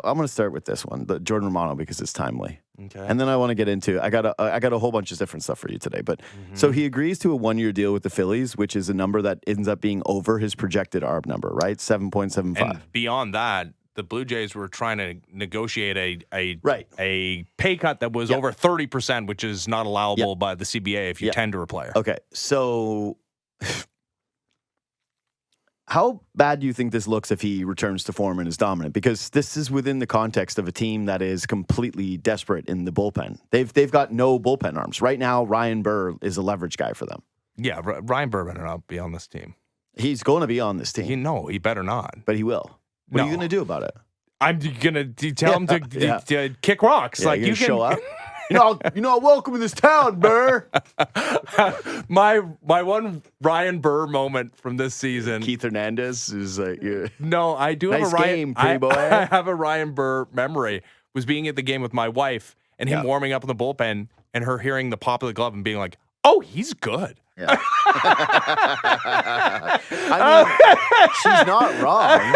I'm going to start with this one, the Jordan Romano, because it's timely. Okay. And then I want to get into, I got a whole bunch of different stuff for you today. But so he agrees to a 1-year deal with the Phillies, which is a number that ends up being over his projected ARB number, right? 7.75. And beyond that, the Blue Jays were trying to negotiate a pay cut that was over 30%, which is not allowable by the CBA if you tender a player. Okay, so how bad do you think this looks if he returns to form and is dominant? Because this is within the context of a team that is completely desperate in the bullpen. They've got no bullpen arms. Right now, Ryan Burr is a leverage guy for them. Yeah, Ryan Burr better not be on this team. He's going to be on this team. He better not. But he will. What are you going to do about it? I'm going to tell him to kick rocks. Yeah, like you can show up. You're not welcome in this town, Burr. my one Ryan Burr moment from this season. Keith Hernandez is like, no, I do nice have a Ryan. Game, pretty boy. I have a Ryan Burr memory. Was being at the game with my wife and him warming up in the bullpen and her hearing the pop of the glove and being like, "Oh, he's good." Yeah. I mean, she's not wrong.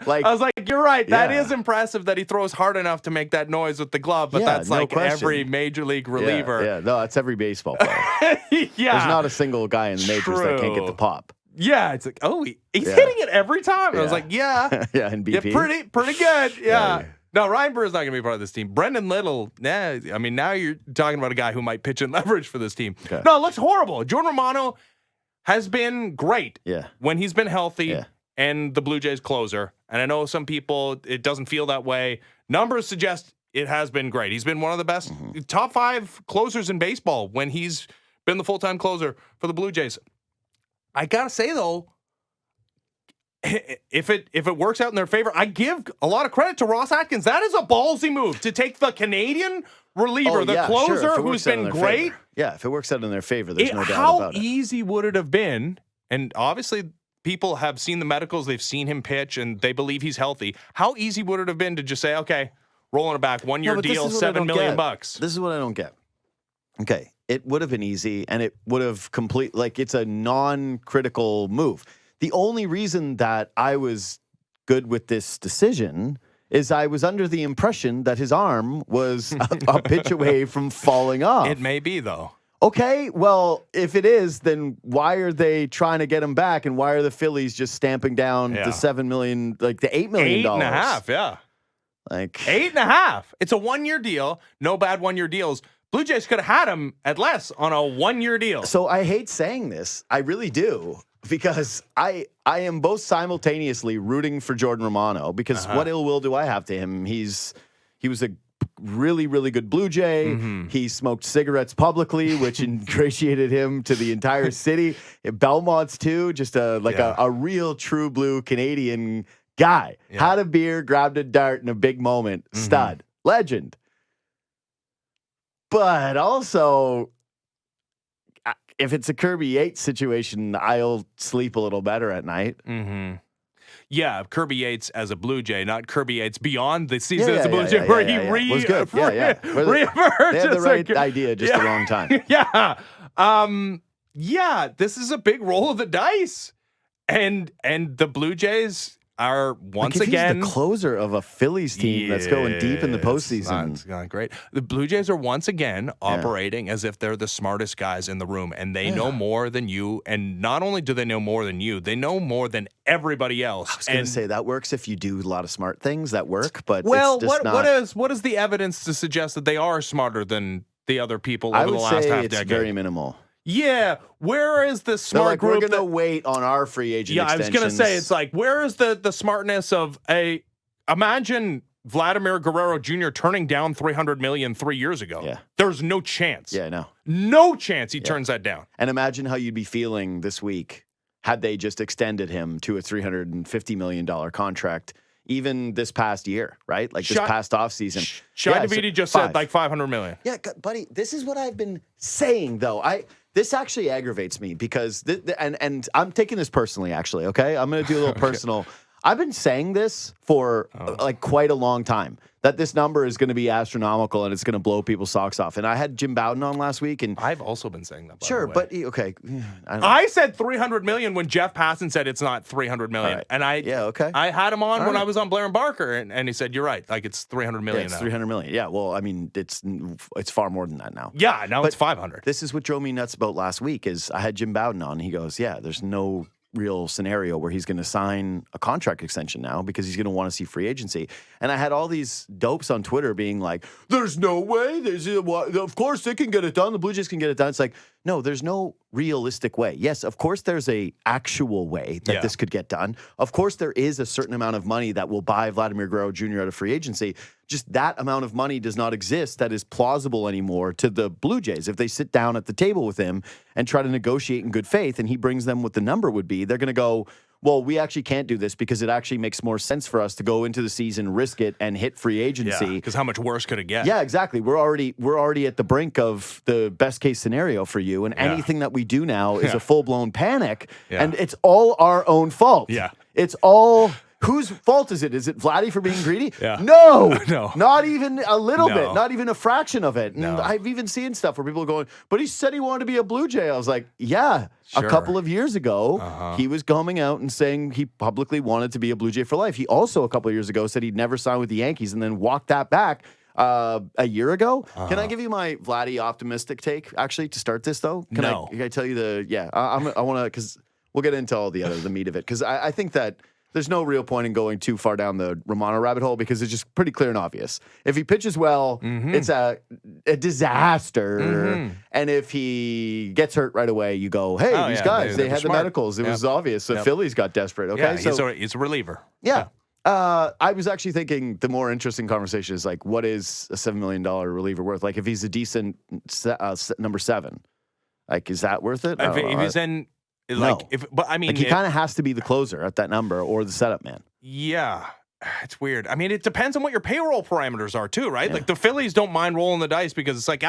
Like I was like, you're right. That is impressive that he throws hard enough to make that noise with the glove, but that's no like question. Every major league reliever. Yeah, no, that's every baseball player. There's not a single guy in the majors that can't get the pop. Yeah, it's like, oh, he's hitting it every time. I was like, yeah, in BP. Yeah, pretty good. Yeah. No, Ryan Burr is not going to be part of this team. Brendan Little, I mean, now you're talking about a guy who might pitch in leverage for this team. Okay. No, it looks horrible. Jordan Romano has been great when he's been healthy and the Blue Jays closer. And I know some people, it doesn't feel that way. Numbers suggest it has been great. He's been one of the best top 5 closers in baseball when he's been the full-time closer for the Blue Jays. I got to say, though, if it works out in their favor, I give a lot of credit to Ross Atkins. That is a ballsy move to take the Canadian reliever, the closer who's been great. Favor. Yeah, if it works out in their favor, there's no doubt about it. How easy would it have been? And obviously, people have seen the medicals, they've seen him pitch, and they believe he's healthy. How easy would it have been to just say, okay, rolling it back, 1-year deal, $7 million bucks? This is what I don't get. Okay, it would have been easy, and it would have it's a non-critical move. The only reason that I was good with this decision is I was under the impression that his arm was a pitch away from falling off. It may be, though. Okay, well, if it is, then why are they trying to get him back, and why are the Phillies just stamping down the $7 million, like the $8 million? $8.5 million, yeah. Like $8.5 million. It's a 1-year deal. No bad 1-year deals. Blue Jays could have had him at less on a 1-year deal. So I hate saying this. I really do. Because I am both simultaneously rooting for Jordan Romano because what ill will do I have to him? He was a really, really good Blue Jay. He smoked cigarettes publicly, which ingratiated him to the entire city. Belmont's too, just a real true blue Canadian guy. Had a beer, grabbed a dart in a big moment. Stud. Legend. But also, if it's a Kirby Yates situation, I'll sleep a little better at night. Yeah, Kirby Yates as a Blue Jay, not Kirby Yates beyond the season as a Blue Jay, where he was good. They had the right idea, just the wrong time. This is a big roll of the dice, and the Blue Jays are once again he's the closer of a Phillies team that's going deep in the postseason. It's not great. The Blue Jays are once again operating as if they're the smartest guys in the room, and they know more than you. And not only do they know more than you, they know more than everybody else. I was going to say that works if you do a lot of smart things that work, but well, it's just what is the evidence to suggest that they are smarter than the other people over the last half decade? It's very minimal. Yeah, where is the smart group? We're going to wait on our free agent extensions. I was going to say, it's like, where is the smartness of imagine Vladimir Guerrero Jr. turning down $300 million 3 years ago. Yeah. There's no chance. Yeah, no. No chance he turns that down. And imagine how you'd be feeling this week had they just extended him to a $350 million contract. Even this past year, right? Like this past offseason. Shai Davidi just said like $500 million. Yeah, buddy, this is what I've been saying, though. This actually aggravates me because, and I'm taking this personally, actually, okay? I'm going to do a little personal. I've been saying this for like quite a long time, that this number is going to be astronomical and it's going to blow people's socks off. And I had Jim Bowden on last week, and I've also been saying that. Sure, but okay. I said 300 million when Jeff Passan said it's not 300 million, right. and I had him on when I was on Blair and Barker, and he said you're right, like it's 300 million. It's now. 300 million. Yeah, well, I mean, it's far more than that now. Yeah, now but it's 500. This is what drove me nuts about last week. Is I had Jim Bowden on. He goes, "Yeah, there's no real scenario where he's going to sign a contract extension now because he's going to want to see free agency." And I had all these dopes on Twitter being like, "There's no way. Of course they can get it done. The Blue Jays can get it done." It's like, no, there's no realistic way. Yes, of course there's a actual way that this could get done. Of course there is a certain amount of money that will buy Vladimir Guerrero Jr. out of free agency. Just that amount of money does not exist that is plausible anymore to the Blue Jays. If they sit down at the table with him and try to negotiate in good faith and he brings them what the number would be, they're going to go, well, we actually can't do this because it actually makes more sense for us to go into the season, risk it, and hit free agency. Because how much worse could it get? Yeah, exactly. We're already at the brink of the best case scenario for you, and anything that we do now is a full blown panic, and it's all our own fault. Yeah, it's all. Whose fault is it? Is it Vladdy for being greedy? Yeah. No, no, not even a little bit, not even a fraction of it. And No. I've even seen stuff where people are going, but he said he wanted to be a Blue Jay. I was like, yeah, Sure. a couple of years ago, he was coming out and saying he publicly wanted to be a Blue Jay for life. He also, a couple of years ago, said he'd never sign with the Yankees and then walked that back a year ago. Can I give you my Vladdy optimistic take, actually, to start this, though? Can I tell you I want to, because we'll get into all the meat of it, because I think that there's no real point in going too far down the Romano rabbit hole because it's just pretty clear and obvious. If he pitches well, it's a disaster. And if he gets hurt right away, you go, hey, these guys, they had the medicals. It was obvious. The Phillies got desperate. Okay, so he's a reliever. Yeah. I was actually thinking the more interesting conversation is like, what is a $7 million reliever worth? Like, if he's a decent number 7, like, is that worth it? If he's in... Like, no. But I mean, he kind of has to be the closer at that number or the setup man. Yeah, it's weird. I mean, it depends on what your payroll parameters are too, right? Yeah. Like the Phillies don't mind rolling the dice because it's like,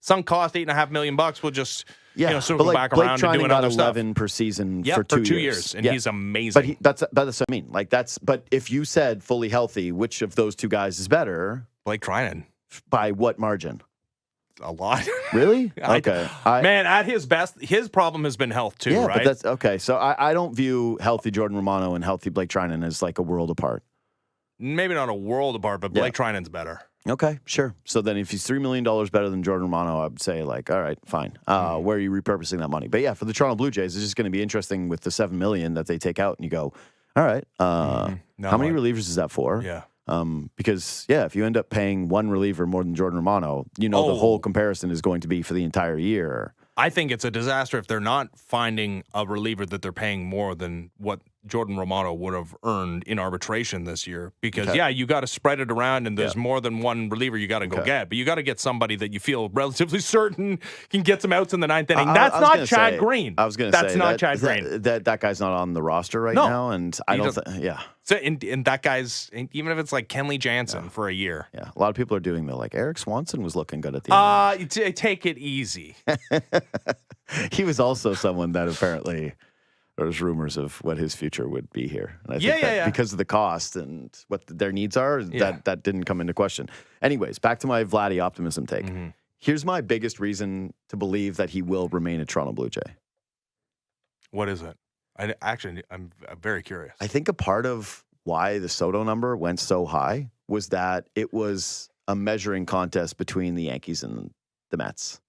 sunk cost $8.5 million. We'll just circle back around and do another 11 stuff per season for 2 2 years, and he's amazing. But that's what I mean. Like but if you said fully healthy, which of those two guys is better? Blake Treinen. By what margin? A lot. Really? Okay. Man, at his best, his problem has been health too, right? But that's okay. So I don't view healthy Jordan Romano and healthy Blake Treinen as like a world apart. Maybe not a world apart, but Blake Treinen's better. Okay, sure. So then if he's $3 million better than Jordan Romano, I would say like, all right, fine. Where are you repurposing that money? But yeah, for the Toronto Blue Jays, it's just going to be interesting with the $7 million that they take out and you go, all right, how many relievers is that for? Yeah. Because if you end up paying one reliever more than Jordan Romano, the whole comparison is going to be for the entire year. I think it's a disaster if they're not finding a reliever that they're paying more than what Jordan Romano would have earned in arbitration this year. Because, you got to spread it around, and there's more than one reliever you got to go get. But you got to get somebody that you feel relatively certain can get some outs in the ninth inning. That's not Chad Green. I was going to say that's not Chad Green. That guy's not on the roster right now, and I don't think, So, and that guy's, even if it's like Kenley Jansen for a year. Yeah, a lot of people are doing like Eric Swanson was looking good at the end. Take it easy. He was also someone that apparently there's rumors of what his future would be here. And I think that because of the cost and what their needs are, that didn't come into question. Anyways, back to my Vladdy optimism take. Here's my biggest reason to believe that he will remain a Toronto Blue Jay. What is it? I'm very curious. I think a part of why the Soto number went so high was that it was a measuring contest between the Yankees and the Mets.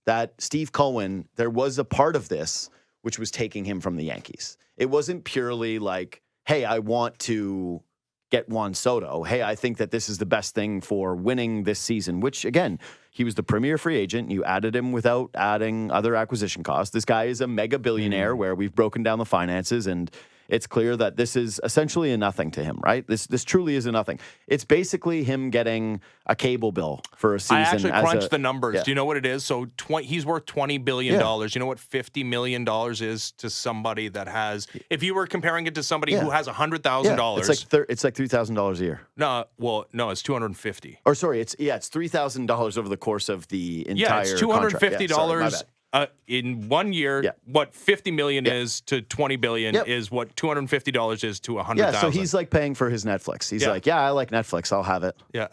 That Steve Cohen, there was a part of this which was taking him from the Yankees. It wasn't purely like, hey, I want to get Juan Soto. Hey, I think that this is the best thing for winning this season, which, again, he was the premier free agent. You added him without adding other acquisition costs. This guy is a mega billionaire where we've broken down the finances, and it's clear that this is essentially a nothing to him, right? This truly is a nothing. It's basically him getting a cable bill for a season. I actually crunched the numbers. Yeah. Do you know what it is? So he's worth $20 billion. You know what $50 million is to somebody that has, if you were comparing it to somebody who has $100,000. It's like $3,000 a year. No, it's $250. Or sorry, it's $3,000 over the course of the entire it's $250. In 1 year, Yeah. what $50 million Yeah. is to $20 billion Yep. is what $250 is to $100,000. Yeah, so he's like paying for his Netflix. He's like, yeah, I like Netflix. I'll have it. Yeah.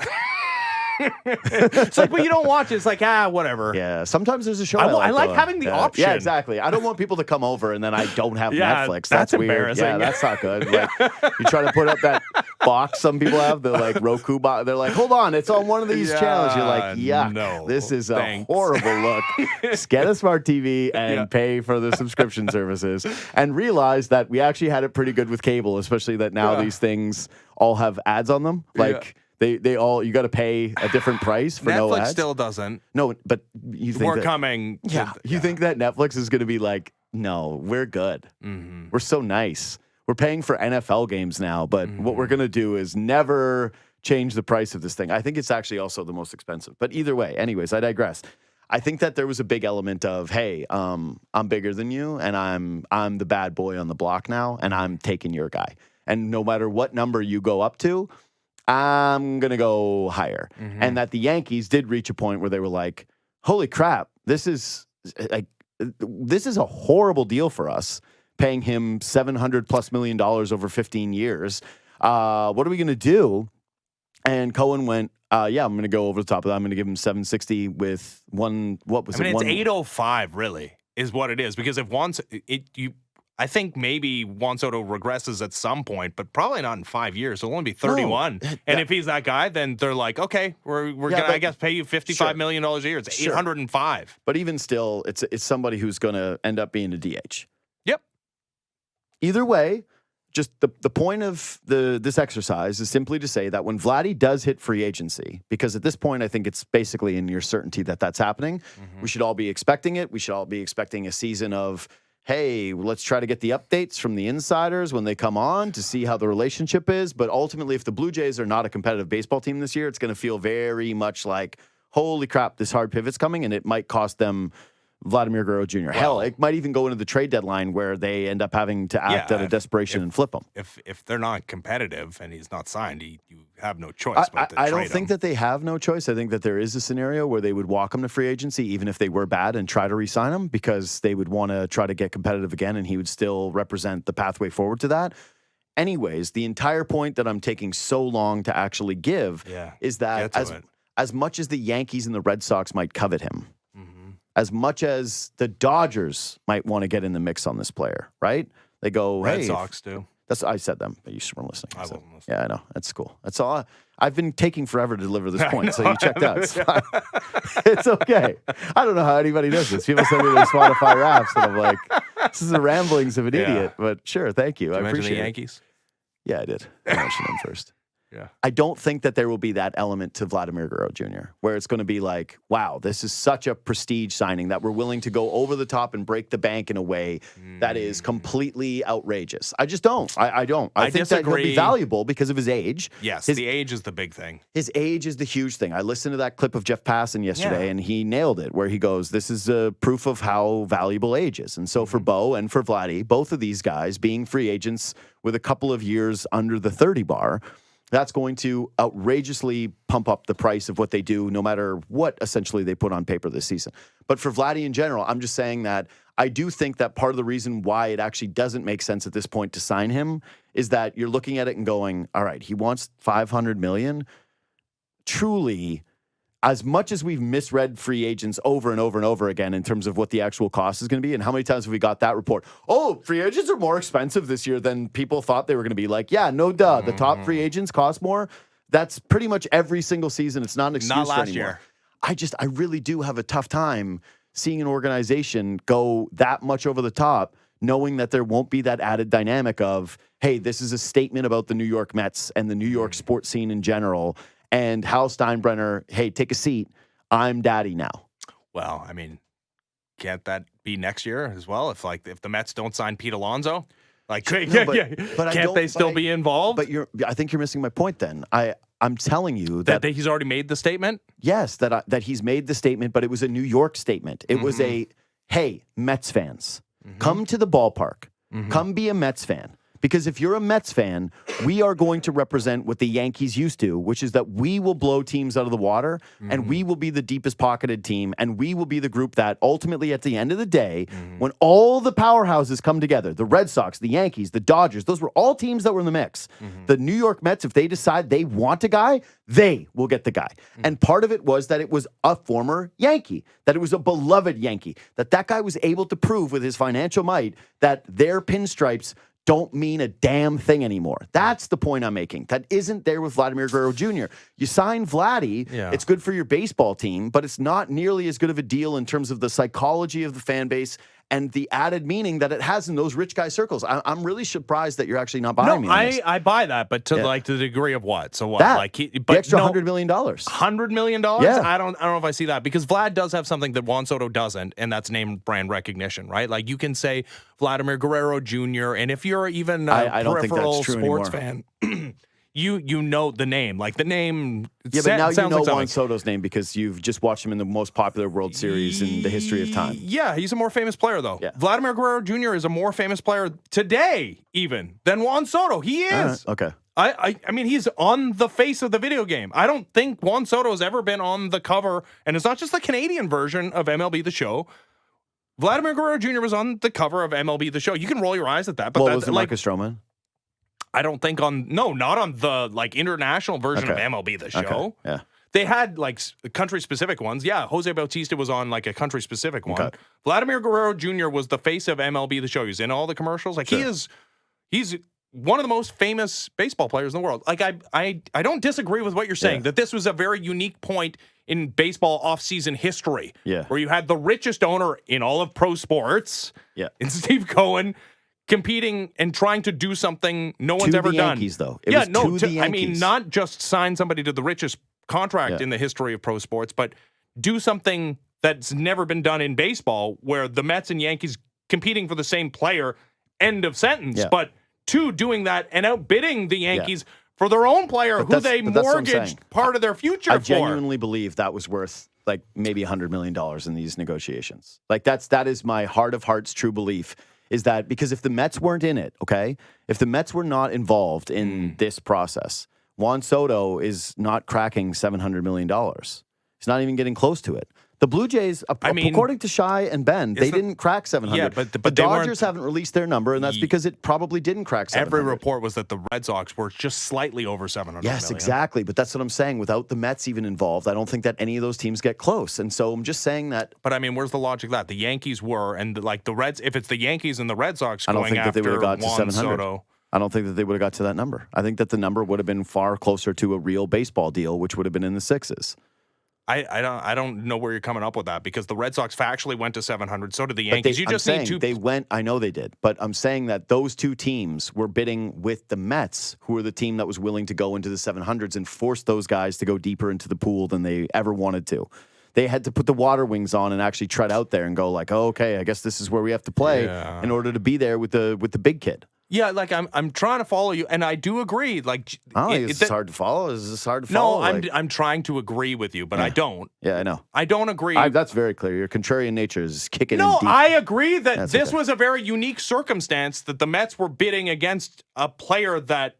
It's like, but you don't watch it. It's like, whatever. Yeah, sometimes there's a show I like though. having the option. Yeah, exactly. I don't want people to come over and then I don't have Yeah, Netflix. that's weird. embarrassing. Yeah, that's not good. Like, you try to put up that box some people have, the like Roku box. They're like, hold on, it's on one of these channels. You're like, yuck, no, this is thanks. a horrible look. Just get a smart TV and pay for the subscription services and realize that we actually had it pretty good with cable, especially that now these things all have ads on them. Like, They all, you got to pay a different price for no ads. Netflix still doesn't. No, but you think We're coming. you think that Netflix is going to be like, no, we're good. Mm-hmm. We're so nice. We're paying for NFL games now, but what we're going to do is never change the price of this thing. I think it's actually also the most expensive. But either way, anyways, I digress. I think that there was a big element of, hey, I'm bigger than you, and I'm the bad boy on the block now, and I'm taking your guy. And no matter what number you go up to, I'm going to go higher. Mm-hmm. And that the Yankees did reach a point where they were like, holy crap, this is a horrible deal for us, paying him $700+ million over 15 years. What are we going to do? And Cohen went, I'm going to go over the top of that. I'm going to give him 760 with one, what was it? It's 805 really is what it is. Because if I think maybe Juan Soto regresses at some point, but probably not in 5 years. It'll only be 31. And if he's that guy, then they're like, okay, we're going to, I guess, pay you $55 million a year. It's 805. But even still, it's somebody who's going to end up being a DH. Yep. Either way, just the point of this exercise is simply to say that when Vladdy does hit free agency, because at this point, I think it's basically in your certainty that that's happening, we should all be expecting it. We should all be expecting a season of, hey, let's try to get the updates from the insiders when they come on to see how the relationship is. But ultimately, if the Blue Jays are not a competitive baseball team this year, it's going to feel very much like, holy crap, this hard pivot's coming, and it might cost them Vladimir Guerrero Jr. Hell, it might even go into the trade deadline where they end up having to act out of desperation and flip him. If they're not competitive and he's not signed, you have no choice but to I trade don't think him. that they have no choice. I think that there is a scenario where they would walk him to free agency even if they were bad and try to re-sign him because they would want to try to get competitive again and he would still represent the pathway forward to that. Anyways, the entire point that I'm taking so long to actually give is that as much as the Yankees and the Red Sox might covet him, as much as the Dodgers might want to get in the mix on this player, right? They go, Red Sox do. I said them, but you just weren't listening. I wasn't listening. Yeah, I know. That's cool. That's all. I've been taking forever to deliver this point, so you checked out. It's fine. It's okay. I don't know how anybody does this. People send me their Spotify raps, and I'm like, this is the ramblings of an idiot. But sure, thank you. I appreciate the it. Yankees? Yeah, I did. I mentioned them first. Yeah. I don't think that there will be that element to Vladimir Guerrero Jr., where it's going to be like, wow, this is such a prestige signing that we're willing to go over the top and break the bank in a way that is completely outrageous. I just don't. I don't. I think disagree. that he'll be valuable because of his age. Yes, the age is the big thing. His age is the huge thing. I listened to that clip of Jeff Passan yesterday, and he nailed it, where he goes, this is a proof of how valuable age is. And so for Bo and for Vladdy, both of these guys being free agents with a couple of years under the 30 bar, that's going to outrageously pump up the price of what they do, no matter what essentially they put on paper this season. But for Vladdy in general, I'm just saying that I do think that part of the reason why it actually doesn't make sense at this point to sign him is that you're looking at it and going, all right, he wants $500 million. Truly, as much as we've misread free agents over and over and over again in terms of what the actual cost is going to be, and how many times have we got that report? Oh, free agents are more expensive this year than people thought they were going to be. Like, yeah, no duh. The top free agents cost more. That's pretty much every single season. It's not an excuse Not for last anymore. year. I really do have a tough time seeing an organization go that much over the top, knowing that there won't be that added dynamic of, hey, this is a statement about the New York Mets and the New York sports scene in general. And Hal Steinbrenner, hey, take a seat. I'm daddy now. Well, I mean, can't that be next year as well? If the Mets don't sign Pete Alonso, but can't they still be involved? But I think you're missing my point. Then I'm telling you that he's already made the statement. Yes, that he's made the statement, but it was a New York statement. It was a, hey, Mets fans, come to the ballpark, come be a Mets fan. Because if you're a Mets fan, we are going to represent what the Yankees used to, which is that we will blow teams out of the water, and we will be the deepest pocketed team, and we will be the group that ultimately, at the end of the day, when all the powerhouses come together, the Red Sox, the Yankees, the Dodgers, those were all teams that were in the mix. The New York Mets, if they decide they want a guy, they will get the guy. And part of it was that it was a former Yankee, that it was a beloved Yankee, that guy was able to prove with his financial might that their pinstripes don't mean a damn thing anymore. That's the point I'm making. That isn't there with Vladimir Guerrero Jr. You sign Vladdy, it's good for your baseball team, but it's not nearly as good of a deal in terms of the psychology of the fan base and the added meaning that it has in those rich guy circles. I'm really surprised that you're actually not buying me on this. I buy that, but to like the degree of what? So what? That, like the extra $100 million. $100 million? Yeah. I don't know if I see that, because Vlad does have something that Juan Soto doesn't, and that's name brand recognition, right? Like you can say Vladimir Guerrero Jr., and if you're even I don't think peripheral that's true sports anymore. fan, you know the name. Like the name. Yeah, but now you know like Juan Soto's name because you've just watched him in the most popular World Series in the history of time. Yeah, he's a more famous player, though. Yeah. Vladimir Guerrero Jr. is a more famous player today, even, than Juan Soto. He is. Okay. I mean, he's on the face of the video game. I don't think Juan Soto has ever been on the cover, and it's not just the Canadian version of MLB The Show. Vladimir Guerrero Jr. was on the cover of MLB The Show. You can roll your eyes at that, but was it Marcus Stroman? I don't think not on the like international version of MLB The Show. Okay. Yeah. They had like country specific ones. Yeah, Jose Bautista was on like a country specific one. Okay. Vladimir Guerrero Jr. was the face of MLB The Show. He's in all the commercials. Like he's one of the most famous baseball players in the world. Like I don't disagree with what you're saying, that this was a very unique point in baseball offseason history. Yeah. Where you had the richest owner in all of pro sports. Yeah. In Steve Cohen, competing and trying to do something no one's ever the done. Yankees, though. It was to the Yankees. I mean, not just sign somebody to the richest contract in the history of pro sports, but do something that's never been done in baseball, where the Mets and Yankees competing for the same player, end of sentence. Yeah. But doing that and outbidding the Yankees for their own player who they mortgaged part of their future for. I genuinely believe that was worth like maybe $100 million in these negotiations. Like that is my heart of hearts true belief, is that because if the Mets weren't in it, okay, if the Mets were not involved in this process, Juan Soto is not cracking $700 million. He's not even getting close to it. The Blue Jays, according to Shai and Ben, they didn't crack 700. Yeah, but the Dodgers haven't released their number, and that's because it probably didn't crack 700. Every report was that the Red Sox were just slightly over 700 Yes, million. exactly. But that's what I'm saying. Without the Mets even involved, I don't think that any of those teams get close. And so I'm just saying that. But I mean, where's the logic of that? The Yankees were, and like the Reds, if it's the Yankees and the Red Sox I don't going think that they would have got to Juan 700. Soto. I don't think that they would have got to that number. I think that the number would have been far closer to a real baseball deal, which would have been in the sixes. I don't know where you're coming up with that, because the Red Sox factually went to 700. So did the Yankees. They went. I know they did, but I'm saying that those two teams were bidding with the Mets, who were the team that was willing to go into the 700s and force those guys to go deeper into the pool than they ever wanted to. They had to put the water wings on and actually tread out there and go like, oh, okay, I guess this is where we have to play in order to be there with the big kid. Yeah, like I'm trying to follow you, and I do agree. Like, I don't think it's hard to follow. Is this hard to follow? No, I'm trying to agree with you, but I don't. Yeah, I know. I don't agree. That's very clear. Your contrarian nature is kicking in deep. No, I agree that this was a very unique circumstance that the Mets were bidding against a player that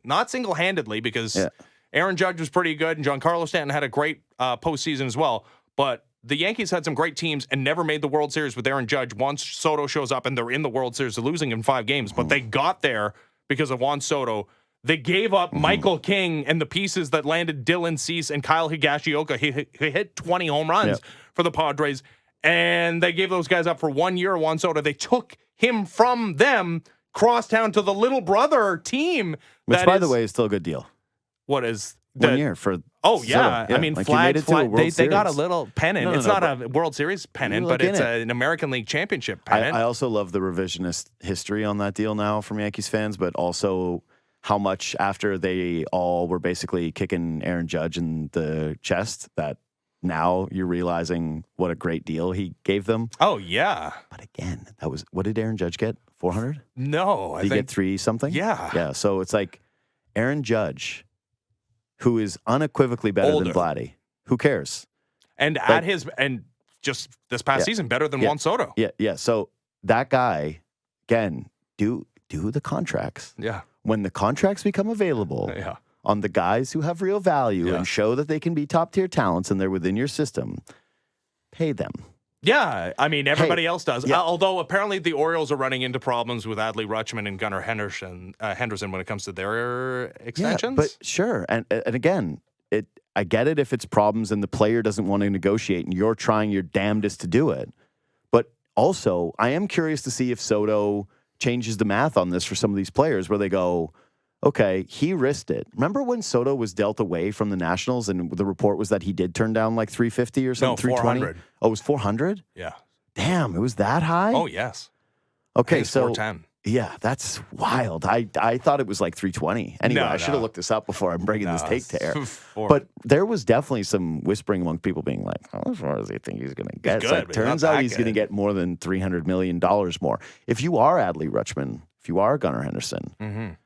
not single-handedly, because Aaron Judge was pretty good and Giancarlo Stanton had a great postseason as well, but the Yankees had some great teams and never made the World Series with Aaron Judge. Juan Soto shows up and they're in the World Series, losing in 5 games, but they got there because of Juan Soto. They gave up Michael King and the pieces that landed Dylan Cease and Kyle Higashioka. He hit 20 home runs for the Padres, and they gave those guys up for 1 year. Juan Soto, they took him from them, crosstown to the little brother team. Which, by the way, is still a good deal. What is 1 year for? Oh, yeah. I mean, like flag, they got a Series. little pennant. It's not a World Series pennant, but it's an American League Championship pennant. I also love the revisionist history on that deal now from Yankees fans, but also how much after they all were basically kicking Aaron Judge in the chest that now you're realizing what a great deal he gave them. Oh, yeah. But again, what did Aaron Judge get? 400? No. Did he get 3 something? Yeah. Yeah. So it's like Aaron Judge, who is unequivocally better than Vladdy. Who cares? And just this past season, better than Juan Soto. Yeah. So that guy, again, do the contracts. Yeah. When the contracts become available on the guys who have real value and show that they can be top-tier talents and they're within your system, pay them. Yeah, I mean, everybody else does. Yeah. Although apparently the Orioles are running into problems with Adley Rutschman and Gunnar Henderson when it comes to their extensions. Yeah, but sure. And again, I get it if it's problems and the player doesn't want to negotiate and you're trying your damnedest to do it. But also, I am curious to see if Soto changes the math on this for some of these players where they go, okay, he risked it. Remember when Soto was dealt away from the Nationals and the report was that he did turn down like 350 or something? No, 400. Oh, it was 400? Yeah. Damn, it was that high? Oh, yes. Okay, so 410. Yeah, that's wild. I thought it was like 320. Anyway, I should have looked this up before I'm bringing this take to air. But there was definitely some whispering among people being like, how far does he think he's going to get? It's like, turns out he's going to get more than $300 million more. If you are Adley Rutschman, if you are Gunnar Henderson,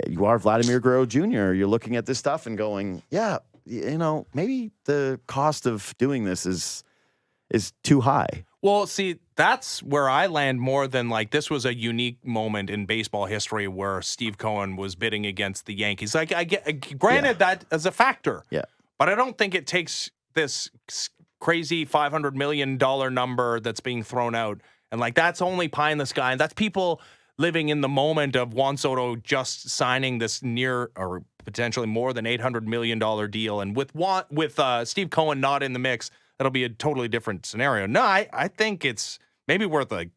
you are Vladimir Guerrero Jr., you're looking at this stuff and going, yeah, you know, maybe the cost of doing this is too high. Well, see, that's where I land more than like this was a unique moment in baseball history where Steve Cohen was bidding against the Yankees. Like, I get, granted that as a factor, but I don't think it takes this crazy $500 million number that's being thrown out. And like, that's only pie in the sky. And that's people living in the moment of Juan Soto just signing this near or potentially more than $800 million deal. And with Steve Cohen not in the mix, that'll be a totally different scenario. No, I think it's maybe worth a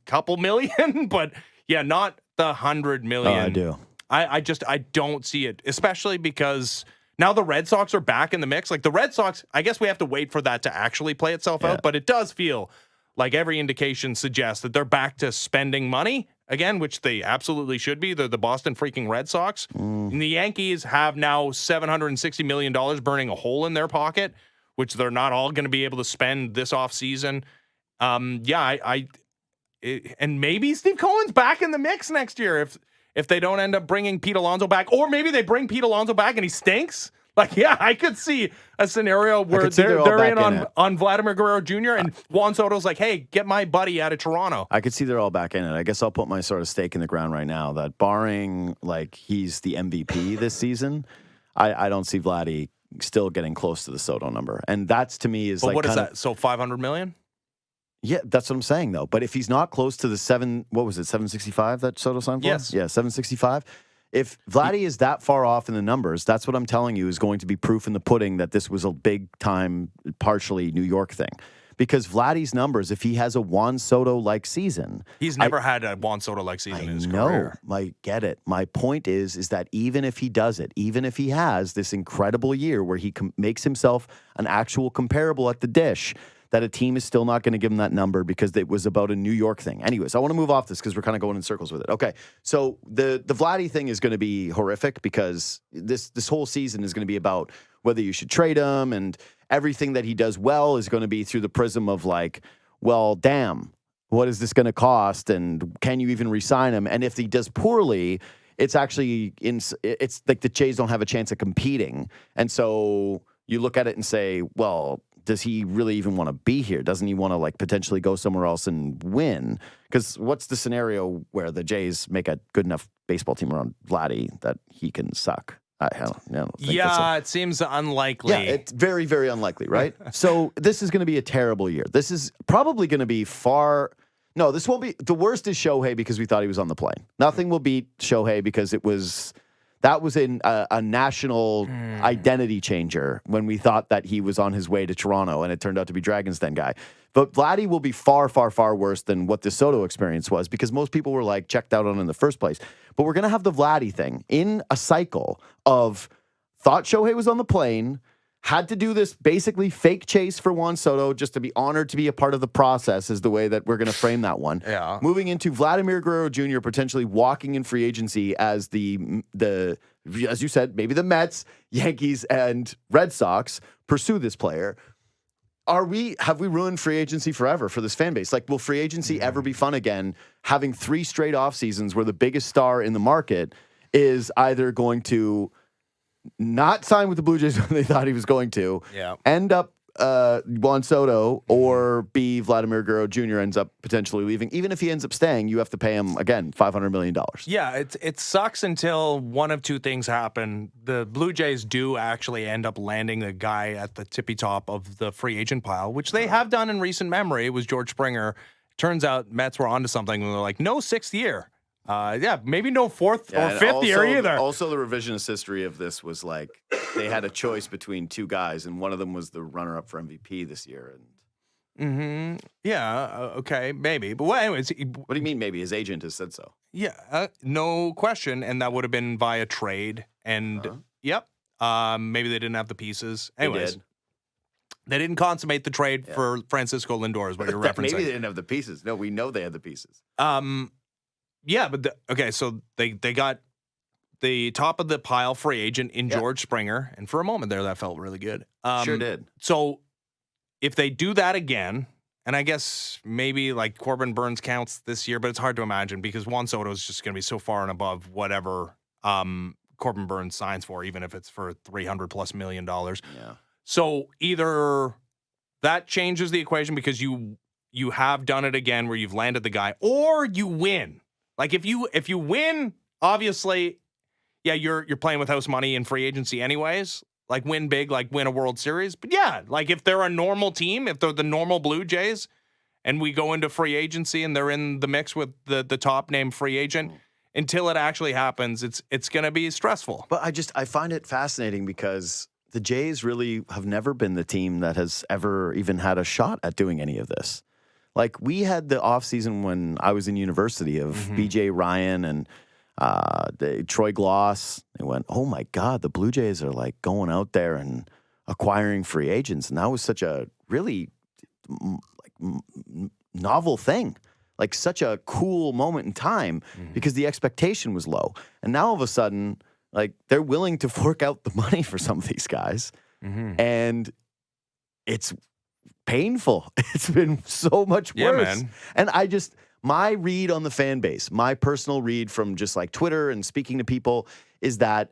couple million, but yeah, not the 100 million. Oh, I do. I don't see it, especially because now the Red Sox are back in the mix. Like the Red Sox, I guess we have to wait for that to actually play itself out, but it does feel like every indication suggests that they're back to spending money again, which they absolutely should be. They're the Boston freaking Red Sox. And the Yankees have now $760 million burning a hole in their pocket, which they're not all going to be able to spend this offseason. And maybe Steve Cohen's back in the mix next year if they don't end up bringing Pete Alonso back, or maybe they bring Pete Alonso back and he stinks. Like, yeah, I could see a scenario where they're in on Vladimir Guerrero Jr. and Juan Soto's like, hey, get my buddy out of Toronto. I could see they're all back in it. I guess I'll put my sort of stake in the ground right now that barring like he's the MVP this season, I don't see Vladdy still getting close to the Soto number. And that's to me is but like what is that? So 500 million? Yeah, that's what I'm saying though. But if he's not close to the 765 that Soto signed for? Yes. Yeah, 765. If Vladdy is that far off in the numbers, that's what I'm telling you is going to be proof in the pudding that this was a big time, partially New York thing. Because Vladdy's numbers, if he has a Juan Soto-like season... He's never had a Juan Soto-like season in his career. I get it. My point is that even if he does it, even if he has this incredible year where he makes himself an actual comparable at the dish, that a team is still not going to give him that number because it was about a New York thing. Anyways, I want to move off this because we're kind of going in circles with it. Okay, so the Vladdy thing is going to be horrific because this whole season is going to be about whether you should trade him, and everything that he does well is going to be through the prism of like, well, damn, what is this going to cost, and can you even re-sign him? And if he does poorly, it's actually it's like the Jays don't have a chance of competing, and so you look at it and say, well, does he really even want to be here? Doesn't he want to like potentially go somewhere else and win? Because what's the scenario where the Jays make a good enough baseball team around Vladdy that he can suck? I don't think it seems unlikely. Yeah, it's very, very unlikely, right? So this is going to be a terrible year. This is probably going to be No, this won't be. The worst is Shohei because we thought he was on the plane. Nothing will beat Shohei because that was in a national identity changer when we thought that he was on his way to Toronto, and it turned out to be Dragon's Den guy. But Vladdy will be far, far, far worse than what the Soto experience was because most people were like checked out on in the first place. But we're going to have the Vladdy thing in a cycle of thought Shohei was on the plane, had to do this basically fake chase for Juan Soto just to be honored to be a part of the process is the way that we're going to frame that one. Yeah. Moving into Vladimir Guerrero Jr. potentially walking in free agency as the as you said, maybe the Mets, Yankees, and Red Sox pursue this player. Have we ruined free agency forever for this fan base? Like, will free agency ever be fun again? Having 3 straight off seasons where the biggest star in the market is either going to not sign with the Blue Jays when they thought he was going to, end up Juan Soto or B, Vladimir Guerrero Jr. ends up potentially leaving. Even if he ends up staying, you have to pay him, again, $500 million. Yeah, it sucks until one of two things happen. The Blue Jays do actually end up landing a guy at the tippy top of the free agent pile, which they have done in recent memory. It was George Springer. Turns out Mets were onto something, and they're like, no 6th year. Maybe no 4th or 5th year either. Also, the revisionist history of this was like they had a choice between two guys, and one of them was the runner-up for MVP this year. Okay, maybe. But anyways, what do you mean? Maybe his agent has said so. Yeah, no question, and that would have been via trade. And maybe they didn't have the pieces. Anyways, they didn't consummate the trade for Francisco Lindor, is what you're referencing. Maybe they didn't have the pieces. No, we know they had the pieces. Yeah, but so they got the top of the pile free agent in George Springer, and for a moment there, that felt really good. Sure did. So if they do that again, and I guess maybe like Corbin Burns counts this year, but it's hard to imagine because Juan Soto is just going to be so far and above whatever Corbin Burns signs for, even if it's for $300+ million. Yeah. So either that changes the equation because you have done it again where you've landed the guy, or you win. Like if you win, obviously, you're playing with house money in free agency anyways. Like win big, like win a World Series. But like if they're a normal team, if they're the normal Blue Jays, and we go into free agency and they're in the mix with the top name free agent, until it actually happens, it's going to be stressful. But I find it fascinating because the Jays really have never been the team that has ever even had a shot at doing any of this. Like, we had the offseason when I was in university of BJ Ryan and Troy Gloss. They went, oh, my God, the Blue Jays are, like, going out there and acquiring free agents. And that was such a really novel thing, like such a cool moment in time because the expectation was low. And now, all of a sudden, like, they're willing to fork out the money for some of these guys. And it's painful. It's been so much worse. Man. And my read on the fan base, my personal read from just like Twitter and speaking to people is that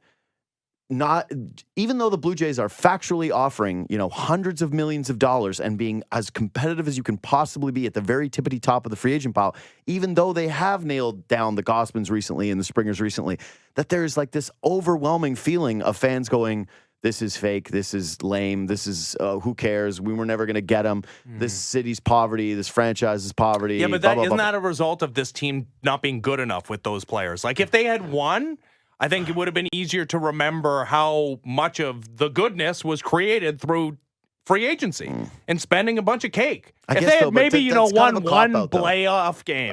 even though the Blue Jays are factually offering, hundreds of millions of dollars and being as competitive as you can possibly be at the very tippity top of the free agent pile, even though they have nailed down the Gausmans recently and the Springers recently, that there's like this overwhelming feeling of fans going, this is fake. This is lame. This is who cares? We were never going to get him. This city's poverty. This franchise's poverty. Yeah, but isn't that a result of this team not being good enough with those players? Like, if they had won, I think it would have been easier to remember how much of the goodness was created through free agency and spending a bunch of cake. If they had maybe, won one playoff game.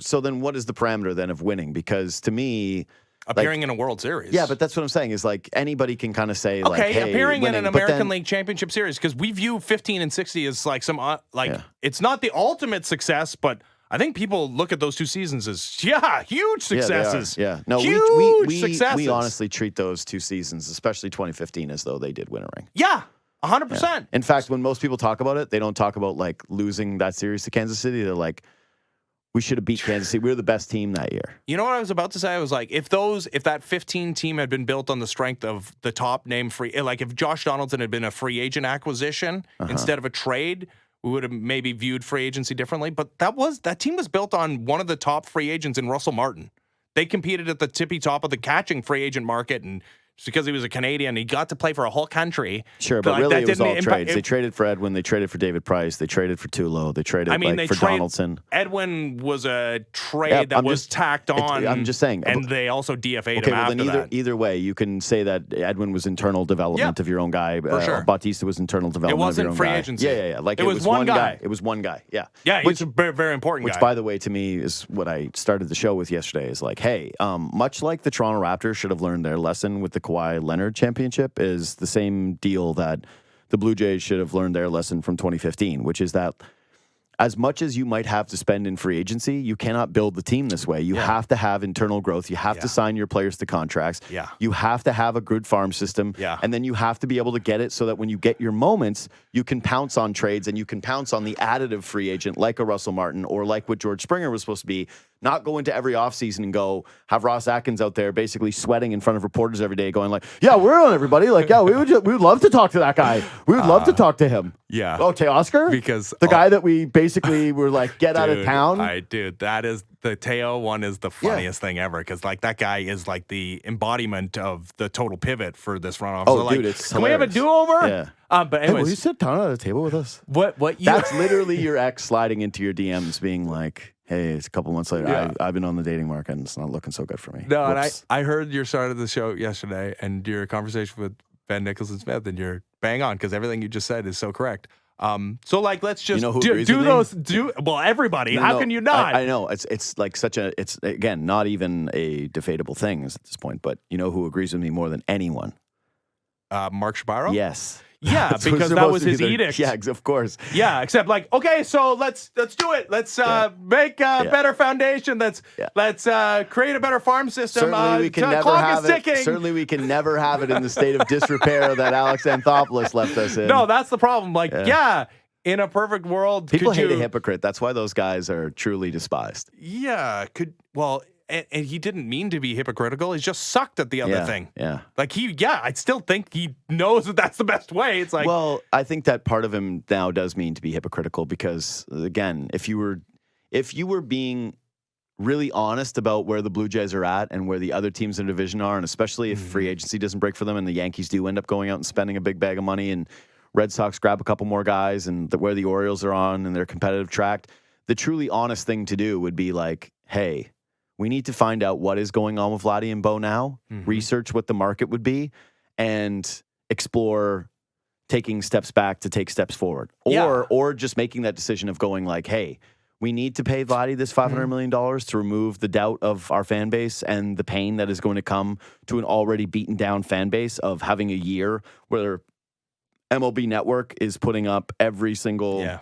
So then what is the parameter then of winning? Because to me, appearing in a World Series. Yeah, but that's what I'm saying is like anybody can kind of say hey, appearing winning, in an American League Championship Series, because we view 15 and 60 as like some it's not the ultimate success, but I think people look at those two seasons as huge successes. No, huge successes. We honestly treat those two seasons, especially 2015, as though they did win a ring. Yeah. 100%. In fact, when most people talk about it, they don't talk about like losing that series to Kansas City. They're like, we should have beat Kansas City. We were the best team that year. You know what I was about to say? I was like, if that 15 team had been built on the strength of the top name free, like if Josh Donaldson had been a free agent acquisition instead of a trade, we would have maybe viewed free agency differently. But that team was built on one of the top free agents in Russell Martin. They competed at the tippy top of the catching free agent market, and just because he was a Canadian, he got to play for a whole country. Sure, but really it was all trades. They traded for Edwin. They traded for David Price. They traded for Tulo. They traded for Donaldson. Edwin was a trade that was tacked on. I'm just saying. And they also DFA'd him after that. Either way, you can say that Edwin was internal development of your own guy. For sure. Bautista was internal development of your own guy. It wasn't free agency. Yeah. Like it was one guy. It was one guy. Yeah. Yeah, he's a very, very important guy. Which, by the way, to me is what I started the show with yesterday is like, hey, much like the Toronto Raptors should have learned their lesson with the Kawhi Leonard championship, is the same deal that the Blue Jays should have learned their lesson from 2015, which is that as much as you might have to spend in free agency, you cannot build the team this way. You have to have internal growth. You have to sign your players to contracts. You have to have a good farm system. And then you have to be able to get it so that when you get your moments, you can pounce on trades and you can pounce on the additive free agent like a Russell Martin or like what George Springer was supposed to be not go into every offseason and go have Ross Atkins out there basically sweating in front of reporters every day going like, yeah, we're on everybody. Like, yeah, we would love to talk to that guy. We would love to talk to him. Yeah. Oh, Teoscar? Because the guy that we basically were like, get out of town. That is the Teo one is the funniest thing ever. Because like that guy is like the embodiment of the total pivot for this front office. Oh, so, like, dude, it's can we have a do-over? Yeah. But anyways, will you sit down at a table with us? That's literally your ex sliding into your DMs being like, hey, it's a couple months later. I've been on the dating market and it's not looking so good for me. No, Whoops. And I heard your start of the show yesterday and your conversation with Ben Nicholson-Smith, and you're bang on because everything you just said is so correct. So like, let's just everybody. How can you not? I know it's like it's again not even a debatable thing at this point. But you know who agrees with me more than anyone? Mark Shapiro. Yes. Yeah, because that was his edict. Yeah, of course. Yeah, except like, okay, so let's do it. Let's make a better foundation. Let's create a better farm system. Certainly we can never have it. Certainly we can never have it in the state of disrepair that Alex Anthopoulos left us in. No, that's the problem. Like, in a perfect world, people hate a hypocrite. That's why those guys are truly despised. Yeah, and he didn't mean to be hypocritical. He just sucked at the other thing. Yeah. Like I still think he knows that that's the best way. It's like, well, I think that part of him now does mean to be hypocritical because, again, if you were being really honest about where the Blue Jays are at and where the other teams in the division are, and especially if free agency doesn't break for them and the Yankees do end up going out and spending a big bag of money and Red Sox grab a couple more guys and where the Orioles are on and their competitive track, the truly honest thing to do would be like, hey, we need to find out what is going on with Vladdy and Bo now, research what the market would be, and explore taking steps back to take steps forward. Or just making that decision of going like, hey, we need to pay Vladdy this $500 million to remove the doubt of our fan base and the pain that is going to come to an already beaten down fan base of having a year where MLB Network is putting up every single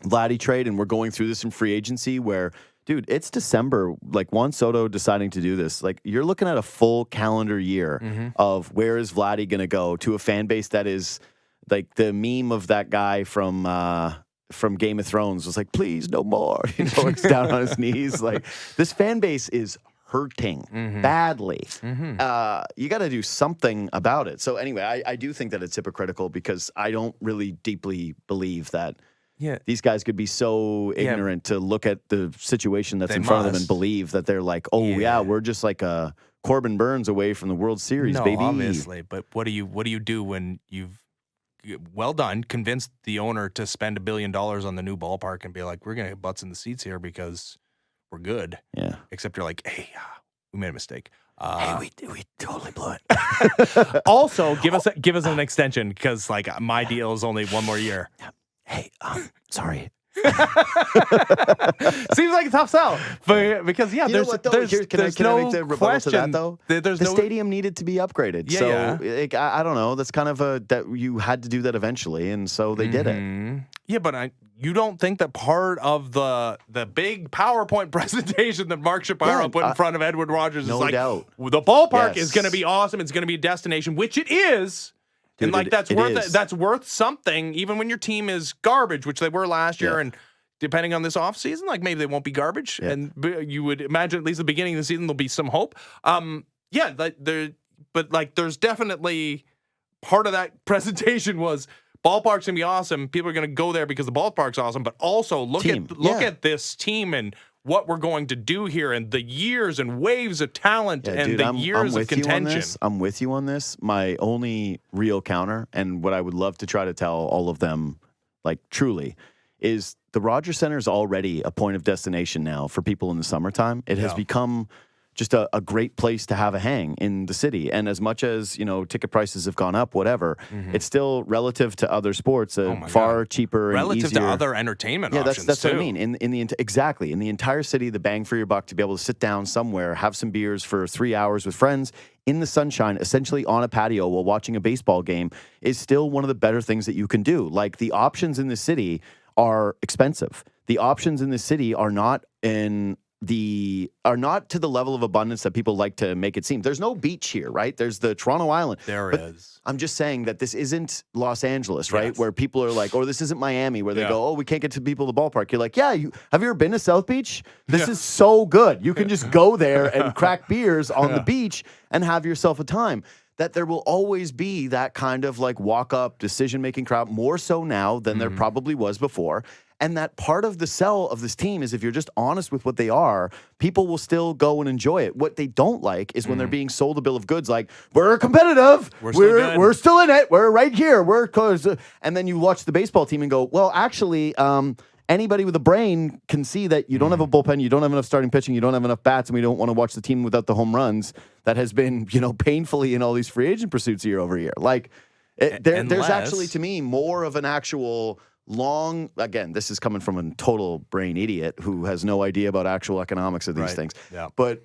Vladdy trade, and we're going through this in free agency where, dude, it's December. Like Juan Soto deciding to do this, like you're looking at a full calendar year of where is Vladdy going to go to a fan base that is like the meme of that guy from Game of Thrones was like, please no more. It's down on his knees. Like this fan base is hurting badly. You got to do something about it. So anyway, I do think that it's hypocritical because I don't really deeply believe that these guys could be so ignorant to look at the situation that's in front of them and believe that they're like, we're just like a Corbin Burns away from the World Series, baby. Obviously, but what do you do when you've convinced the owner to spend $1 billion on the new ballpark and be like, we're gonna have butts in the seats here because we're good. Yeah. Except you're like, hey, we made a mistake. Hey, we totally blew it. Also, give us an extension because like my deal is only one more year. Yeah. Hey, sorry. Seems like a tough sell, but because can I make the rebuttal to that though? The stadium needed to be upgraded. I don't know. That's kind of that you had to do that eventually, and so they did it. Yeah, but you don't think that part of the big PowerPoint presentation that Mark Shapiro put in front of Edward Rogers is like, doubt. The ballpark is going to be awesome. It's going to be a destination, which it is. Dude, and like that's worth something, even when your team is garbage, which they were last year. And depending on this offseason, like maybe they won't be garbage. Yeah. And you would imagine at least the beginning of the season there'll be some hope. There's definitely part of that presentation was ballpark's gonna be awesome. People are gonna go there because the ballpark's awesome. But also look at this team and what we're going to do here and the years and waves of talent years of contention. I'm with you on this. My only real counter and what I would love to try to tell all of them, like truly, is the Rogers Center is already a point of destination now for people in the summertime. It has become just a great place to have a hang in the city. And as much as, ticket prices have gone up, whatever, it's still relative to other sports, far cheaper and easier. Relative to other entertainment options, that's what I mean. In the entire city, the bang for your buck to be able to sit down somewhere, have some beers for 3 hours with friends in the sunshine, essentially on a patio while watching a baseball game is still one of the better things that you can do. Like the options in the city are expensive. The options in the city are not in are not to the level of abundance that people like to make it seem. There's no beach here, right? There's the Toronto Island. There is. I'm just saying that this isn't Los Angeles, right? Yes. Where people are like, or this isn't Miami, where they go, oh, we can't get to people at the ballpark. You're like, yeah, have you ever been to South Beach? This is so good. You can just go there and crack beers on the beach and have yourself a time. That there will always be that kind of like walk-up decision-making crowd, more so now than there probably was before. And that part of the sell of this team is if you're just honest with what they are, people will still go and enjoy it. What they don't like is when they're being sold a bill of goods like, we're competitive, we're still in it, we're right here, and then you watch the baseball team and go, well, actually, anybody with a brain can see that you don't have a bullpen, you don't have enough starting pitching, you don't have enough bats, and we don't want to watch the team without the home runs that has been, painfully in all these free agent pursuits year over year. Like, there's actually, to me, more of an actual long, again, this is coming from a total brain idiot who has no idea about actual economics of these things. Yeah. But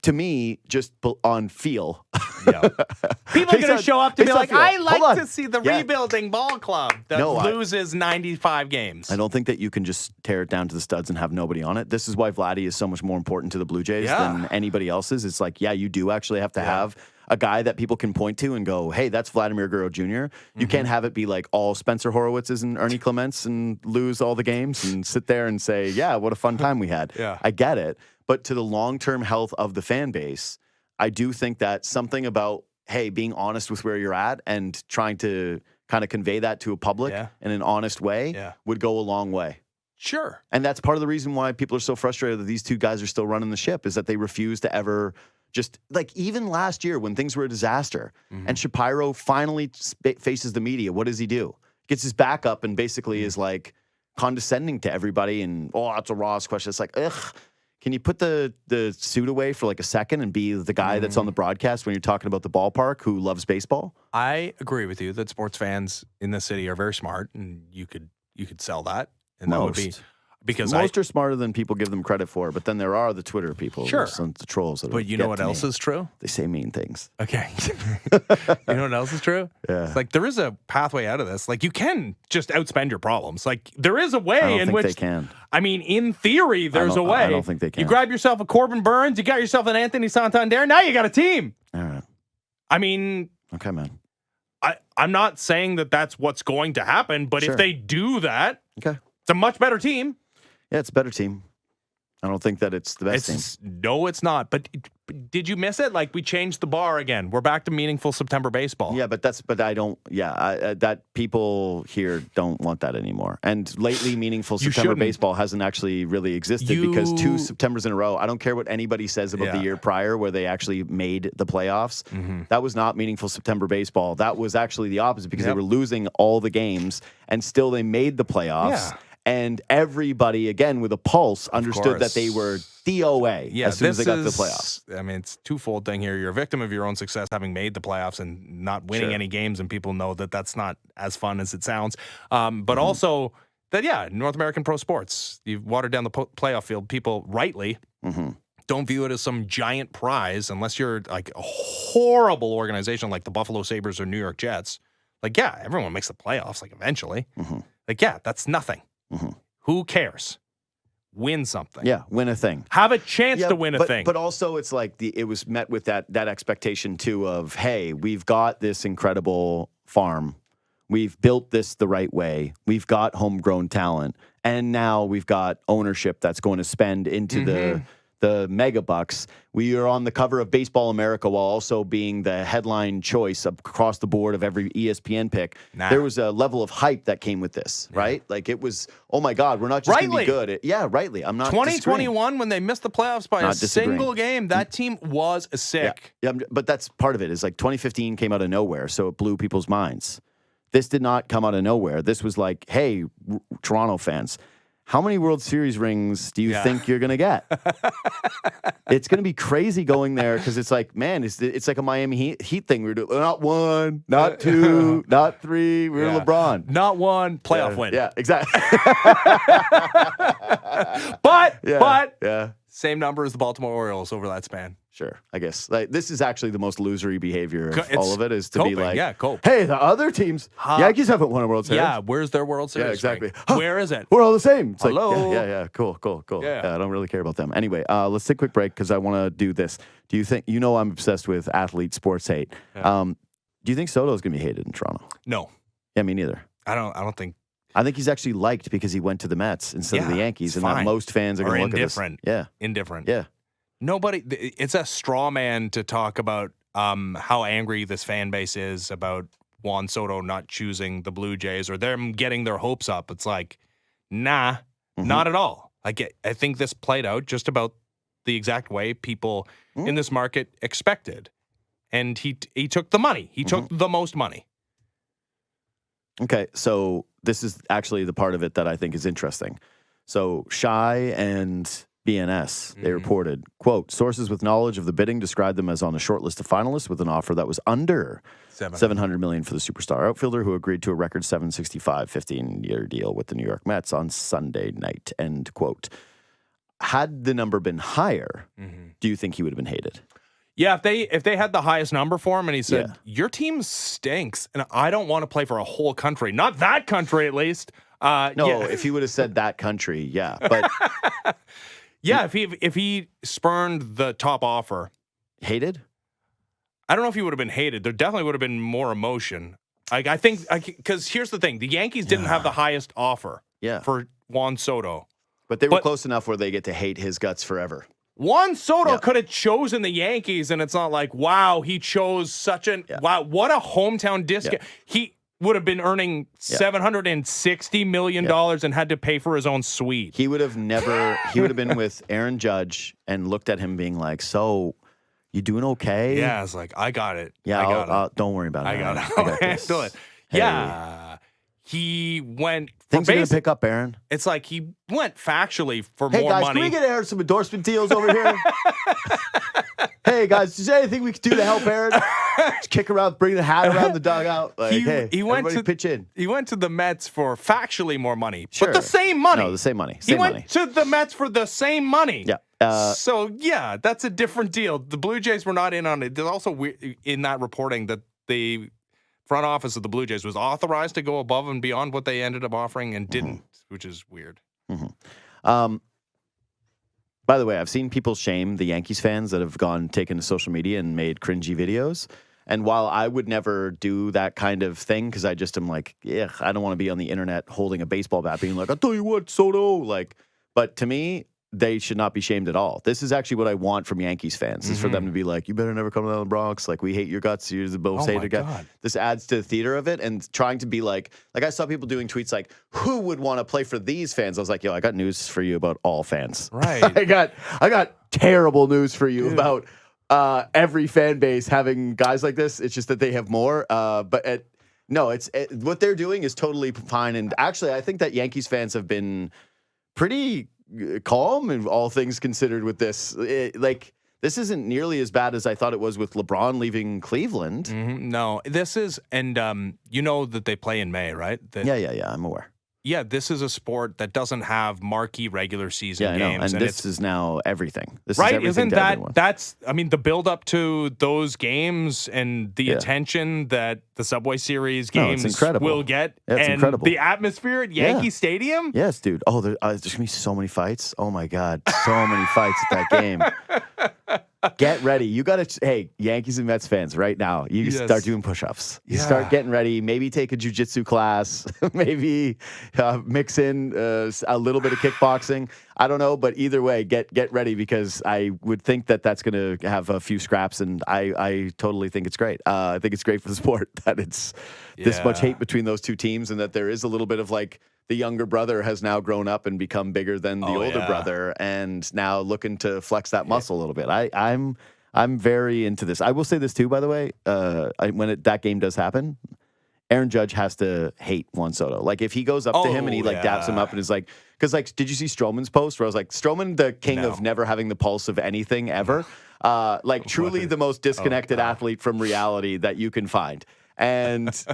to me, just on feel. People are going to show up to be like, I like to see the rebuilding ball club that loses 95 games. I don't think that you can just tear it down to the studs and have nobody on it. This is why Vladdy is so much more important to the Blue Jays than anybody else's. It's like, you do actually have to have a guy that people can point to and go, hey, that's Vladimir Guerrero Jr. You can't have it be like all Spencer Horowitz's and Ernie Clements and lose all the games and sit there and say, yeah, what a fun time we had. I get it. But to the long-term health of the fan base, I do think that something about, hey, being honest with where you're at and trying to kind of convey that to a public in an honest way would go a long way. Sure. And that's part of the reason why people are so frustrated that these two guys are still running the ship, is that they refuse to ever just, like, even last year when things were a disaster and Shapiro finally faces the media, what does he do? Gets his back up and basically is like condescending to everybody and, oh, that's a Ross question. It's like, ugh. Can you put the suit away for like a second and be the guy that's on the broadcast when you're talking about the ballpark who loves baseball? I agree with you that sports fans in the city are very smart, and you could sell that, and that would be because most are smarter than people give them credit for. But then there are the Twitter people, the trolls. But you know what else is true? They say mean things. Okay, you know what else is true? Yeah, it's like there is a pathway out of this. Like you can just outspend your problems. Like there is a way in which they can. I mean, in theory, there's a way. I don't think they can. You grab yourself a Corbin Burns, you got yourself an Anthony Santander. Now you got a team. All right. I mean, okay, man. I'm not saying that that's what's going to happen, but if they do that, it's a much better team. Yeah, it's a better team. I don't think that it's the best team. No, it's not. But did you miss it? Like, we changed the bar again. We're back to meaningful September baseball. Yeah, but I don't. Yeah, that people here don't want that anymore. And lately, meaningful September baseball hasn't actually really existed because 2 Septembers in a row. I don't care what anybody says about the year prior where they actually made the playoffs. That was not meaningful September baseball. That was actually the opposite because they were losing all the games and still they made the playoffs. Yeah. And everybody, again, with a pulse, understood that they were DOA as soon as they got to the playoffs. I mean, it's a twofold thing here. You're a victim of your own success, having made the playoffs and not winning any games, and people know that that's not as fun as it sounds. But also that, North American pro sports, you've watered down the playoff field. People, rightly, don't view it as some giant prize unless you're like a horrible organization like the Buffalo Sabres or New York Jets. Like, everyone makes the playoffs, like, eventually. Like, that's nothing. Who cares? Win something. Yeah, win a thing. Have a chance to win a thing. But also, it's like it was met with that expectation too of, hey, we've got this incredible farm, we've built this the right way, we've got homegrown talent, and now we've got ownership that's going to spend into the mega bucks. We are on the cover of Baseball America while also being the headline choice across the board of every ESPN pick. There was a level of hype that came with this, right? Like it was, oh my God, we're not just going to be good. Rightly. I'm not 2021, when they missed the playoffs by a single game, that team was sick. Yeah, but that's part of it is like 2015 came out of nowhere, so it blew people's minds. This did not come out of nowhere. This was like, hey, Toronto fans, how many World Series rings do you think you're going to get? It's going to be crazy going there because it's like, man, it's like a Miami Heat thing. We're doing not 1, not 2, not 3. We're LeBron. Not 1 playoff win. Yeah, exactly. But Yeah. But yeah. same number as the Baltimore Orioles over that span. Sure, I guess this is actually the most losery behavior of It's all of it is to coping, be like, cope. hey, the other teams, Yankees haven't won a World Series. Yeah, where's their World Series? Yeah, exactly. Where is it? We're all the same. It's Hello? like, yeah, cool. Yeah. I don't really care about them. Anyway, let's take a quick break because I want to do this. Do you think, I'm obsessed with athlete sports hate. Yeah. Do you think Soto's going to be hated in Toronto? No. Yeah, me neither. I don't think. I think he's actually liked because he went to the Mets instead of the Yankees, and that most fans are going to look at this. Indifferent. Yeah. Nobody. It's a straw man to talk about how angry this fan base is about Juan Soto not choosing the Blue Jays or them getting their hopes up. It's like, nah, not at all. I think this played out just about the exact way people in this market expected, and he took the money. He took the most money. Okay, so this is actually the part of it that I think is interesting. So Shy and BNS, they reported, quote, sources with knowledge of the bidding described them as on a short list of finalists with an offer that was under $700 million for the superstar outfielder who agreed to a record $765 15-year deal with the New York Mets on Sunday night, end quote. Had the number been higher, do you think he would have been hated? Yeah, if they had the highest number for him and he said, your team stinks and I don't want to play for a whole country. Not that country, at least. If he would have said that country, yeah. But yeah, if he spurned the top offer. Hated? I don't know if he would have been hated. There definitely would have been more emotion. I think, because here's the thing. The Yankees didn't have the highest offer for Juan Soto. But they were close enough where they get to hate his guts forever. Juan Soto could have chosen the Yankees, and it's not like, wow, he chose such an wow, what a hometown discount. He would have been earning $760 million and had to pay for his own suite. He would have been with Aaron Judge and looked at him being like, so you doing okay? Yeah, it's like, I got it. Yeah, I got it. Don't worry about it. I got it. I got this. Handle it. Hey. Yeah. He went. Things are going to pick up, Aaron. It's like he went factually for more money. Hey, guys, can we get Aaron some endorsement deals over here? Hey, guys, is there anything we can do to help Aaron? Just kick around, bring the hat around the dugout. Like, he went to pitch in. He went to the Mets for factually more money, sure. but the same money. No, the same money. He went to the Mets for the same money. Yeah. So, yeah, that's a different deal. The Blue Jays were not in on it. There's also in that reporting that the front office of the Blue Jays was authorized to go above and beyond what they ended up offering and didn't, which is weird. By the way, I've seen people shame the Yankees fans that have taken to social media and made cringy videos. And while I would never do that kind of thing, because I just am like, I don't want to be on the internet holding a baseball bat being like, I'll tell you what, Soto. But to me, they should not be shamed at all. This is actually what I want from Yankees fans, is for them to be like, you better never come down the Bronx. Like, we hate your guts. You're the most hated guy. This adds to the theater of it, and trying to be like I saw people doing tweets like, who would want to play for these fans? I was like, yo, I got news for you about all fans. Right. I got terrible news for you about every fan base having guys like this. It's just that they have more. What they're doing is totally fine. And actually, I think that Yankees fans have been pretty calm and all things considered with this. This isn't nearly as bad as I thought it was with LeBron leaving Cleveland. No, this is, and you know that they play in May, right? Yeah, I'm aware. Yeah, this is a sport that doesn't have marquee regular season games. And this is now everything. This right? is everything Isn't everyone. That's, I mean, the build up to those games and the attention that the Subway Series games will get. It's incredible. The atmosphere at Yankee Stadium. Yes, dude. Oh, there's going to be so many fights. Oh, my God. So many fights at that game. Get ready. You got to, hey, Yankees and Mets fans, right now, you start doing push-ups. You start getting ready. Maybe take a jiu-jitsu class. Maybe mix in a little bit of kickboxing. I don't know, but either way, get ready, because I would think that that's going to have a few scraps, and I totally think it's great. I think it's great for the sport that it's this much hate between those two teams, and that there is a little bit of like, the younger brother has now grown up and become bigger than the older brother, and now looking to flex that muscle a little bit. I'm very into this. I will say this too, by the way. When that game does happen, Aaron Judge has to hate Juan Soto. Like, if he goes up to him and he daps him up and is like, because did you see Stroman's post where I was like, Stroman, the king of never having the pulse of anything ever, truly the most disconnected athlete from reality that you can find. And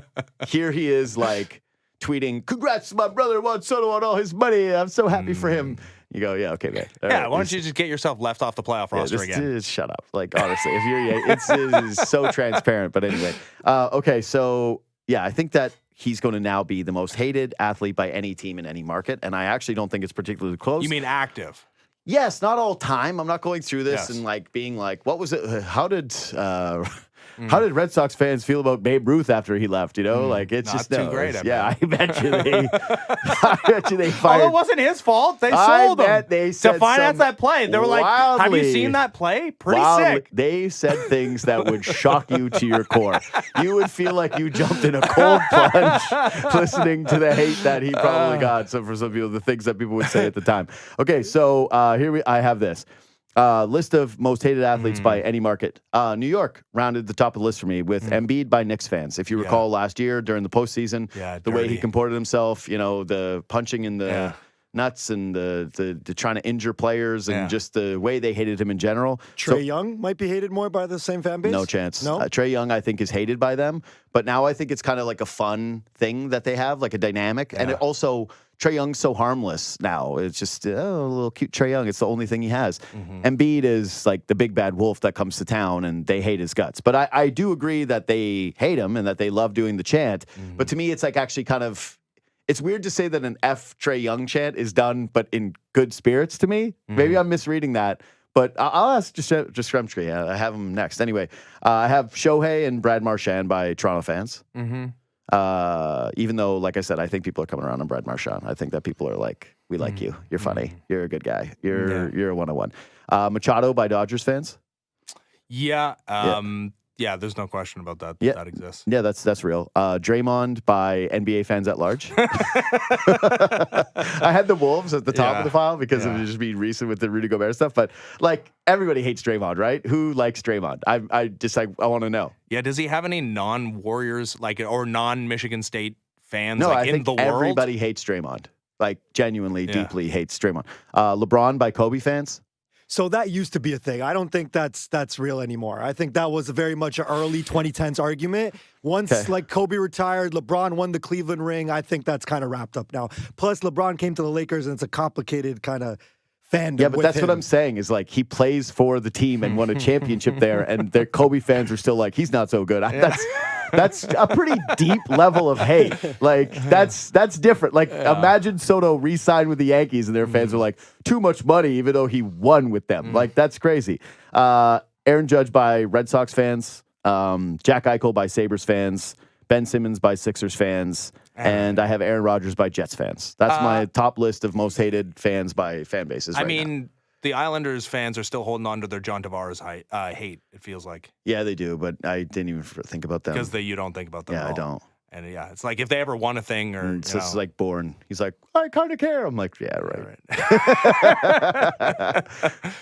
here he is, like, tweeting, congrats to my brother Juan Soto on all his money. I'm so happy for him. You go, yeah, okay, man. All Yeah, right, why don't you just get yourself left off the playoff roster again? Shut up. Like, honestly, if you're it's so transparent. But anyway, okay, so yeah, I think that he's going to now be the most hated athlete by any team in any market, and I actually don't think it's particularly close. You mean active? Yes, not all time. I'm not going through this and like being like, what was it? How did Red Sox fans feel about Babe Ruth after he left? You know, like it's not just too great. I bet you they fired. Although it wasn't his fault. They sold him they said to finance that play. They were like, "Have you seen that play? Pretty sick." They said things that would shock you to your core. You would feel like you jumped in a cold plunge listening to the hate that he probably got. So for some people, the things that people would say at the time. Okay, so I have this. List of most hated athletes by any market. New York rounded the top of the list for me with Embiid by Knicks fans. If you recall last year during the postseason, the way he comported himself, you know, the punching in the nuts and the trying to injure players and just the way they hated him in general. Trae Young might be hated more by the same fan base? No chance. No? Trae Young, I think, is hated by them. But now I think it's kind of like a fun thing that they have, like a dynamic. And it also, Trae Young's so harmless now. It's just, a little cute Trae Young. It's the only thing he has. Embiid is like the big bad wolf that comes to town, and they hate his guts. But I do agree that they hate him and that they love doing the chant. But to me, it's like actually kind of, it's weird to say that an F Trae Young chant is done, but in good spirits to me. Maybe I'm misreading that. But I'll ask just Shremsky. I have him next. Anyway, I have Shohei and Brad Marchand by Toronto fans. Even though, like I said, I think people are coming around on Brad Marchand. I think that people are like, we like you. You're funny. You're a good guy. You're a 101. Machado by Dodgers fans. Yeah, there's no question about that. Yeah. That exists. Yeah, that's real. Draymond by NBA fans at large. I had the Wolves at the top of the file because of just being recent with the Rudy Gobert stuff. But like everybody hates Draymond, right? Who likes Draymond? I want to know. Yeah, does he have any non-Warriors or non-Michigan State fans No, I in think the world? everybody hates Draymond. Like genuinely, deeply hates Draymond. LeBron by Kobe fans. So that used to be a thing. I don't think that's real anymore. I think that was very much an early 2010s argument. Once like Kobe retired, LeBron won the Cleveland ring. I think that's kind of wrapped up now. Plus, LeBron came to the Lakers, and it's a complicated kind of fandom. Yeah, but with that's him. what I'm saying is like he plays for the team and won a championship there, and their Kobe fans are still like, he's not so good. That's a pretty deep level of hate. Like that's different. Like imagine Soto re-signed with the Yankees and their fans are like, too much money, even though he won with them. Like that's crazy. Aaron Judge by Red Sox fans, Jack Eichel by Sabres fans, Ben Simmons by Sixers fans, and I have Aaron Rodgers by Jets fans. That's my top list of most hated fans by fan bases. I mean, the Islanders fans are still holding on to their John Tavares hate, it feels like. Yeah, they do, but I didn't even think about them. Because you don't think about them at all. I don't. And it's like if they ever won a thing or it's just like Bourne. He's like, I kind of care. I'm like, yeah, right.